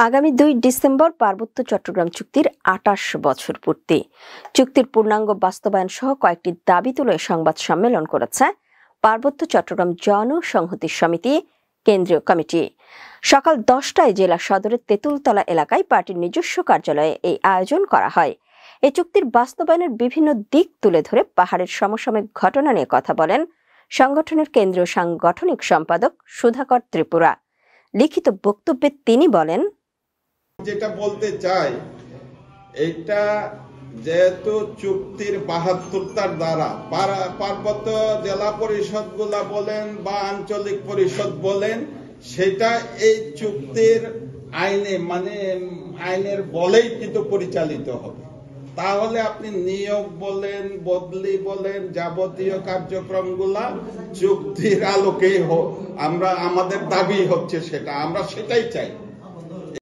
আগামী ২ ডিসেম্বর পার্বত্য চট্টগ্রাম চুক্তির ২৮ বছর পূর্তি। চুক্তির পূর্ণাঙ্গ বাস্তবায়ন সহ কয়েকটি দাবি তুলে সংবাদ সম্মেলন করেছে পার্বত্য চট্টগ্রাম জনসংহতি সমিতি কেন্দ্রীয় কমিটি। সকাল ১০টায় জেলা সদরের তেঁতুলতলা এলাকায় পার্টির নিজস্ব কার্যালয়ে এই আয়োজন করা হয়। এই চুক্তির বাস্তবায়নের বিভিন্ন দিক তুলে ধরে পাহাড়ের সমসাময়িক ঘটনা নিয়ে কথা বলেন সংগঠনের কেন্দ্রীয় সাংগঠনিক সম্পাদক সুধাকর ত্রিপুরা। লিখিত বক্তব্যে তিনি বলেন, যেটা বলতে চাই, এটা যেহেতু চুক্তির ৭২টার দ্বারা পার্বত্য জেলা পরিষদ গুলা বলেন বা আঞ্চলিক পরিষদ বলেন, সেটা এই চুক্তির আইনের বলেই কিন্তু পরিচালিত হবে। তাহলে আপনি নিয়োগ বলেন, বদলি বলেন, যাবতীয় কার্যক্রমগুলা চুক্তির আলোকেই হোক। আমাদের দাবি হচ্ছে সেটা, আমরা সেটাই চাই।